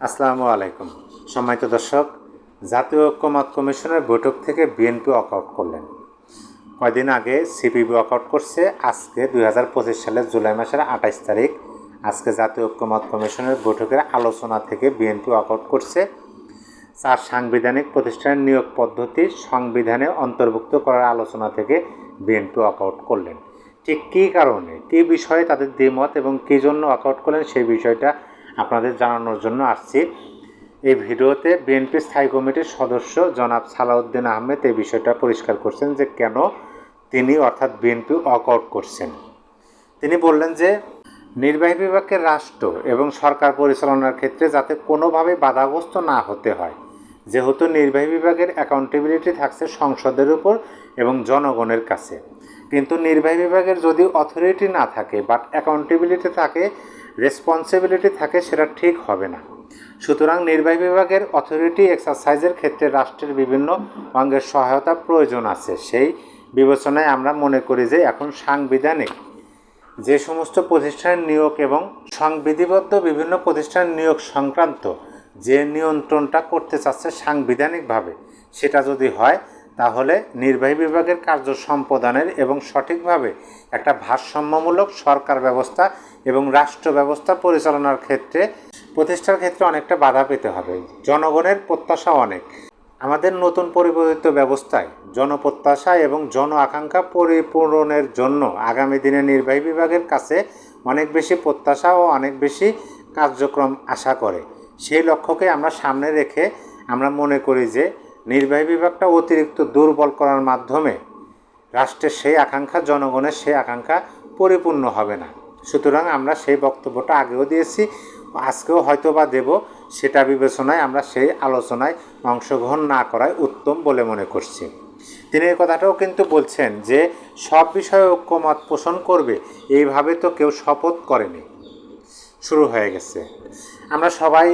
আসসালামু আলাইকুম। সম্মানিত দর্শক, জাতীয় ঐক্যমত্য কমিশনের বৈঠক থেকে বিএনপি ওয়াকআউট করলেন। কয়দিন আগে সিপিবি ওয়াকআউট করছে। আজকে 2025 সালের জুলাই মাসের 28 তারিখ আজকে জাতীয় ঐক্যমত্য কমিশনের বৈঠকের আলোচনা থেকে বিএনপি ওয়াকআউট করছে। 4 সাংবিধানিক প্রতিষ্ঠানের নিয়োগ পদ্ধতি সংবিধানে অন্তর্ভুক্ত করার আলোচনা থেকে বিএনপি ওয়াকআউট করলেন। ঠিক কী কারণে, কী বিষয়ে তাদের দ্বিমত এবং কী জন্য ওয়াকআউট করলেন সেই বিষয়টা আপনাদের জানানোর জন্য আসছি। এই ভিডিওতে বিএনপি স্থায়ী কমিটির সদস্য জনাব সালাউদ্দিন আহমেদ এই বিষয়টা পরিষ্কার করছেন যে কেন তিনি অর্থাৎ বিএনপি ওয়াকআউট করছেন। তিনি বললেন যে নির্বাহী বিভাগকে রাষ্ট্র এবং সরকার পরিচালনার ক্ষেত্রে যাতে কোনোভাবে বাধাগ্রস্ত না হতে হয়, যেহেতু নির্বাহী বিভাগের অ্যাকাউন্টেবিলিটি থাকছে সংসদের উপর এবং জনগণের কাছে, কিন্তু নির্বাহী বিভাগের যদি অথরিটি না থাকে বাট অ্যাকাউন্টেবিলিটি থাকে, রেসপন্সিবিলিটি থাকে, সেটা ঠিক হবে না। সুতরাং নির্বাহী বিভাগের অথরিটি এক্সারসাইজের ক্ষেত্রে রাষ্ট্রের বিভিন্ন অঙ্গের সহায়তা প্রয়োজন আছে। সেই বিবেচনায় আমরা মনে করি যে এখন সাংবিধানিক যে সমস্ত প্রতিষ্ঠানের নিয়োগ এবং সংবিধিবদ্ধ বিভিন্ন প্রতিষ্ঠানের নিয়োগ সংক্রান্ত যে নিয়ন্ত্রণটা করতে চাচ্ছে সাংবিধানিকভাবে, সেটা যদি হয় তাহলে নির্বাহী বিভাগের কার্য সম্পাদনের এবং সঠিকভাবে একটা ভারসাম্যমূলক সরকার ব্যবস্থা এবং রাষ্ট্র ব্যবস্থা পরিচালনার ক্ষেত্রে প্রতিষ্ঠার ক্ষেত্রে অনেকটা বাধা পেতে হবে। জনগণের প্রত্যাশা অনেক। আমাদের নতুন পরিবর্তিত ব্যবস্থায় জনপ্রত্যাশা এবং জন আকাঙ্ক্ষা পরিপূরণের জন্য আগামী দিনে নির্বাহী বিভাগের কাছে অনেক বেশি প্রত্যাশা ও অনেক বেশি কার্যক্রম আশা করে। সেই লক্ষ্যকে আমরা সামনে রেখে আমরা মনে করি যে নির্বাহী বিভাগটা অতিরিক্ত দুর্বল করার মাধ্যমে রাষ্ট্রের সেই আকাঙ্ক্ষা, জনগণের সেই আকাঙ্ক্ষা পরিপূর্ণ হবে না। সুতরাং আমরা সেই বক্তব্যটা আগেও দিয়েছি, আজকেও হয়তো বা দেব। সেটা বিবেচনায় আমরা সেই আলোচনায় অংশগ্রহণ না করাই উত্তম বলে মনে করছি। তিনি এই কথাটাও কিন্তু বলছেন যে সব বিষয়ে ঐক্যমত পোষণ করবে, এইভাবে তো কেউ শপথ করেনি। শুরু হয়ে গেছে। আমরা সবাই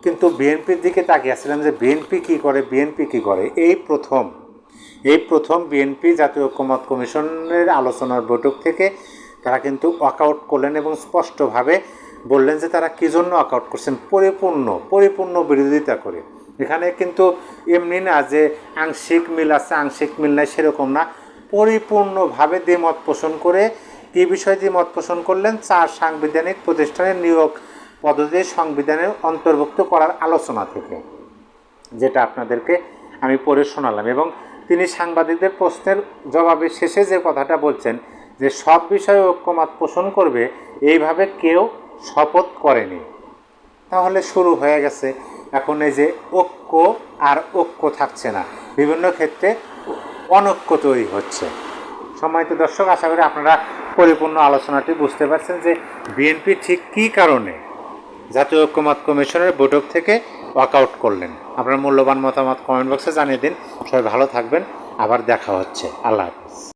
কিন্তু বিএনপির দিকে তাকিয়েছিলাম যে বিএনপি কী করে, বিএনপি কী করে। এই প্রথম বিএনপি জাতীয় ঐক্যমত্য কমিশনের আলোচনার বৈঠক থেকে তারা কিন্তু ওয়াকআউট করলেন এবং স্পষ্টভাবে বললেন যে তারা কী জন্য ওয়াকআউট করছেন, পরিপূর্ণ বিরোধিতা করে। এখানে কিন্তু এমনি না যে আংশিক মিল আছে আংশিক মিল নাই, সেরকম না। পরিপূর্ণভাবে দ্বিমত পোষণ করে কী বিষয়ে দ্বিমত পোষণ করলেন, 4 সাংবিধানিক প্রতিষ্ঠানের নিয়োগ পদ্ধতি সংবিধানের অন্তর্ভুক্ত করার আলোচনা থেকে, যেটা আপনাদেরকে আমি পড়ে শোনালাম। এবং তিনি সাংবাদিকদের প্রশ্নের জবাবে শেষে যে কথাটা বলছেন যে সব বিষয়ে ঐক্যমত পোষণ করবে, এইভাবে কেউ শপথ করেনি। তাহলে শুরু হয়ে গেছে এখন এই যে ঐক্য থাকছে না, বিভিন্ন ক্ষেত্রে অনৈক্য তৈরি হচ্ছে। সম্মানিত দর্শক, আশা করি আপনারা পরিপূর্ণ আলোচনাটি বুঝতে পারছেন যে বিএনপি ঠিক কী কারণে জাতীয় ঐক্যমত্য কমিশনের বৈঠক থেকে ওয়াকআউট করলেন। আপনার মূল্যবান মতামত কমেন্ট বক্সে জানিয়ে দিন। সবাই ভালো থাকবেন। আবার দেখা হচ্ছে। আল্লাহ হাফেজ।